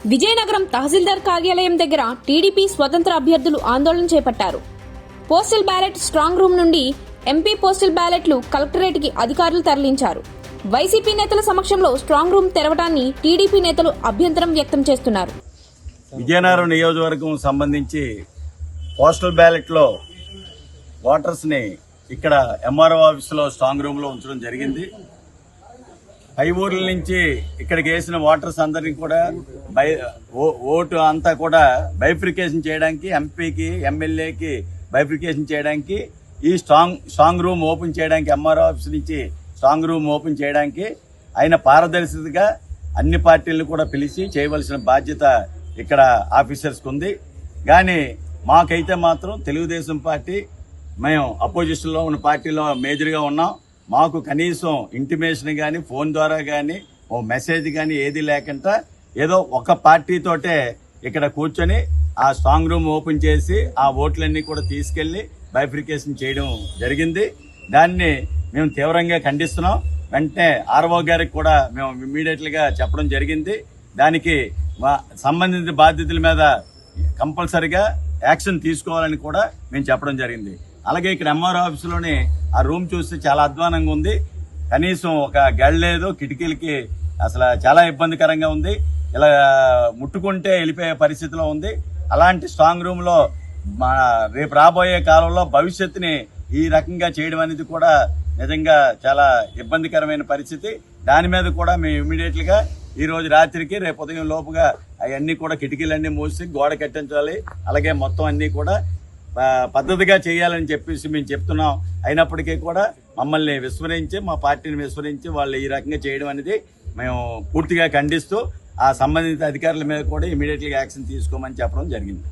విజయనగరం తహసీల్దార్ కార్యాలయం దగ్గర టీడీపీ స్వతంత్ర అభ్యర్థులు ఆందోళన చేపట్టారు. పోస్టల్ బ్యాలెట్ స్ట్రాంగ్ రూమ్ నుండి ఎంపీ పోస్టల్ బ్యాలెట్లు కలెక్టరేట్కి అధికారులు తరలించారు. వైసీపీ నేతల సమక్షంలో స్ట్రాంగ్ రూమ్ తెరవడాన్ని టీడీపీ నేతలు అభ్యంతరం వ్యక్తం చేస్తున్నారు. విజయనగరం నియోజకవర్గం సంబంధించి పోస్టల్ బ్యాలెట్లో ఓటర్స్ని ఇక్కడ ఎంఆర్ఓ ఆఫీసులో స్ట్రాంగ్ రూమ్లో ఉంచడం జరిగింది. పై ఊర్ల నుంచి ఇక్కడికి వేసిన ఓటర్స్ అందరినీ కూడా ఓటు అంతా కూడా బైఫ్రికేషన్ చేయడానికి, ఎంపీకి ఎమ్మెల్యేకి బైఫ్రికేషన్ చేయడానికి, ఈ స్ట్రాంగ్ రూమ్ ఓపెన్ చేయడానికి, ఎంఆర్ఓ ఆఫీస్ నుంచి స్ట్రాంగ్ రూమ్ ఓపెన్ చేయడానికి ఆయన పారదర్శకతగా అన్ని పార్టీలను కూడా పిలిచి చేయవలసిన బాధ్యత ఇక్కడ ఆఫీసర్స్కి ఉంది. కానీ మాకైతే మాత్రం తెలుగుదేశం పార్టీ, మేము అపోజిషన్లో ఉన్న పార్టీలో మేజర్గా ఉన్నాం. మాకు కనీసం ఇంటిమేషన్ కానీ, ఫోన్ ద్వారా కానీ, ఓ మెసేజ్ కానీ ఏది లేకుండా ఏదో ఒక పార్టీతోటే ఇక్కడ కూర్చొని ఆ స్ట్రాంగ్ రూమ్ ఓపెన్ చేసి ఆ ఓట్లన్నీ కూడా తీసుకెళ్లి బైఫ్రికేషన్ చేయడం జరిగింది. దాన్ని మేము తీవ్రంగా ఖండిస్తున్నాం. వెంటనే ఆర్ఓ గారికి కూడా మేము ఇమ్మీడియట్లీగా చెప్పడం జరిగింది. దానికి సంబంధిత బాధ్యతల మీద కంపల్సరిగా యాక్షన్ తీసుకోవాలని కూడా మేము చెప్పడం జరిగింది. అలాగే ఇక్కడ ఎంఆర్ఓ ఆఫీసులోని ఆ రూమ్ చూస్తే చాలా అధ్వానంగా ఉంది. కనీసం ఒక గడి లేదు, కిటికీలకి అసలు చాలా ఇబ్బందికరంగా ఉంది. ఇలా ముట్టుకుంటే వెళ్ళిపోయే పరిస్థితిలో ఉంది. అలాంటి స్ట్రాంగ్ రూమ్ లో రేపు రాబోయే కాలంలో భవిష్యత్తుని ఈ రకంగా చేయడం అనేది కూడా నిజంగా చాలా ఇబ్బందికరమైన పరిస్థితి. దాని మీద కూడా మేము ఇమ్మీడియట్లీగా ఈ రోజు రాత్రికి, రేపు ఉదయం లోపుగా అవన్నీ కూడా కిటికీలన్నీ మూసి గోడ కట్టించాలి. అలాగే మొత్తం అన్ని కూడా పద్ధతిగా చేయాలని చెప్పేసి మేము చెప్తున్నాం. అయినప్పటికీ కూడా మమ్మల్ని విస్మరించి, మా పార్టీని విస్మరించి వాళ్ళు ఈ రకంగా చేయడం అనేది మేము పూర్తిగా ఖండిస్తూ ఆ సంబంధిత అధికారుల మీద కూడా ఇమీడియట్గా యాక్షన్ తీసుకోమని చెప్పడం జరిగింది.